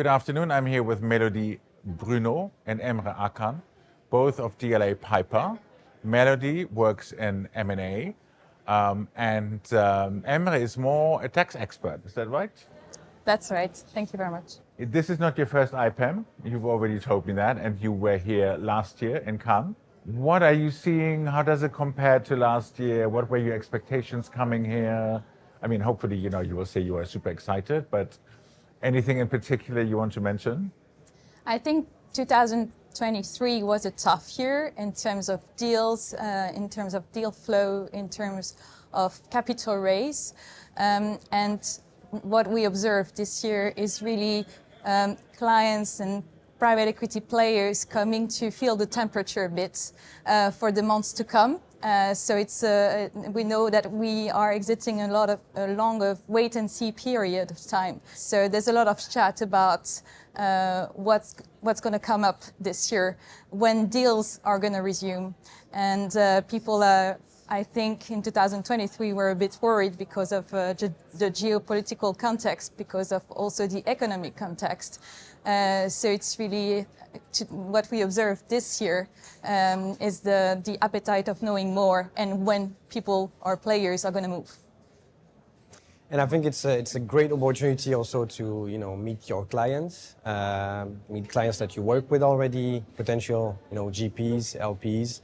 Good afternoon. I'm here with Mélody, BRUNOT, and Emre AKAN, both of DLA PIPER. Mélody works in M&A, and Emre is more a tax expert. Is that right? That's right. Thank you very much. This is not your first IPEM. You've already told me that, and you were here last year in Cannes. What are you seeing? How does it compare to last year? What were your expectations coming here? I mean, hopefully, you will say you are super excited, but anything in particular you want to mention? I think 2023 was a tough year in terms of deals, in terms of deal flow, in terms of capital raise. And what we observed this year is really clients and private equity players coming to feel the temperature a bit for the months to come. So we know that we are exiting a longer wait and see period of time. So there's a lot of chat about what's going to come up this year, when deals are going to resume. And people, I think in 2023 were a bit worried because of the geopolitical context, because of also the economic context. So it's really what we observed this year is the appetite of knowing more and when people or players are going to move. And I think it's a great opportunity also to meet your clients, meet clients that you work with already, potential GPs, LPs,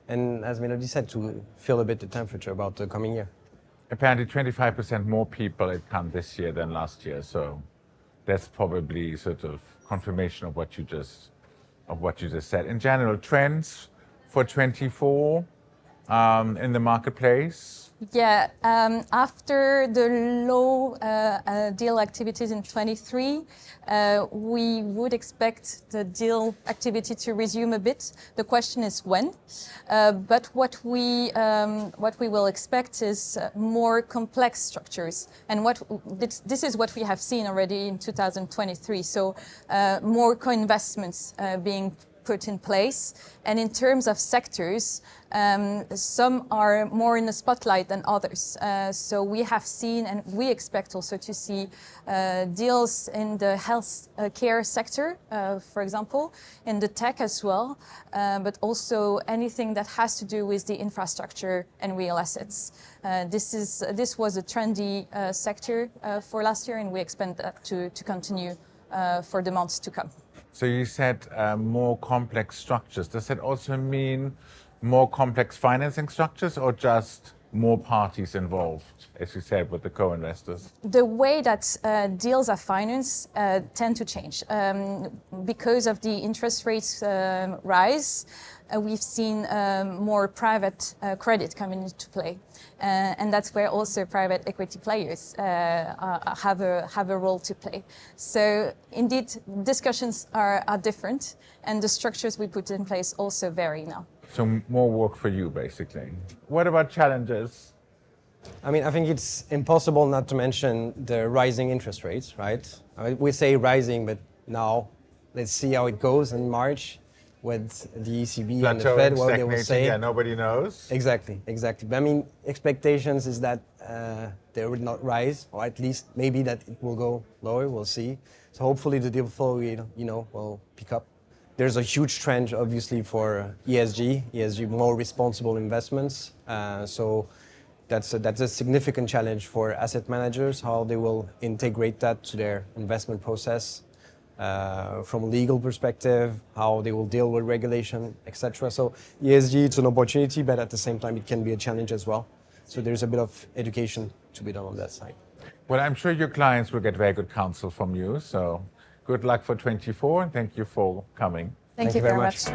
and as Mélody said, to feel a bit the temperature about the coming year. Apparently 25% more people at Cannes this year than last year, so that's probably sort of confirmation of what you just said. In general, trends for 24 in the marketplace? Yeah, after the low deal activities in 23, we would expect the deal activity to resume a bit. The question is when. But what we will expect is more complex structures, and this is what we have seen already in 2023. So more co-investments being put in place. And in terms of sectors, some are more in the spotlight than others. So we have seen, and we expect also to see deals in the health care sector, for example, in the tech as well, but also anything that has to do with the infrastructure and real assets. This was a trendy sector for last year, and we expect that to continue for the months to come. So you said more complex structures. Does that also mean more complex financing structures, or just more parties involved, as you said, with the co-investors? The way that deals are financed tend to change. Because of the interest rates rise, we've seen more private credit coming into play. And that's where also private equity players have a role to play. So indeed, discussions are different, and the structures we put in place also vary now. So more work for you, basically. What about challenges? I mean, I think it's impossible not to mention the rising interest rates, right? We say rising, but now let's see how it goes in March with the ECB and the Fed, what they will say. Yeah, nobody knows. Exactly. But I mean, expectations is that they will not rise, or at least maybe that it will go lower, we'll see. So hopefully the deal flow, will pick up. There's a huge trend, obviously, for ESG, more responsible investments. So that's a significant challenge for asset managers, how they will integrate that to their investment process. From a legal perspective, how they will deal with regulation, etc. So ESG, it's an opportunity, but at the same time, it can be a challenge as well. So there's a bit of education to be done on that side. Well, I'm sure your clients will get very good counsel from you. So good luck for 24, and thank you for coming. Thank you very much.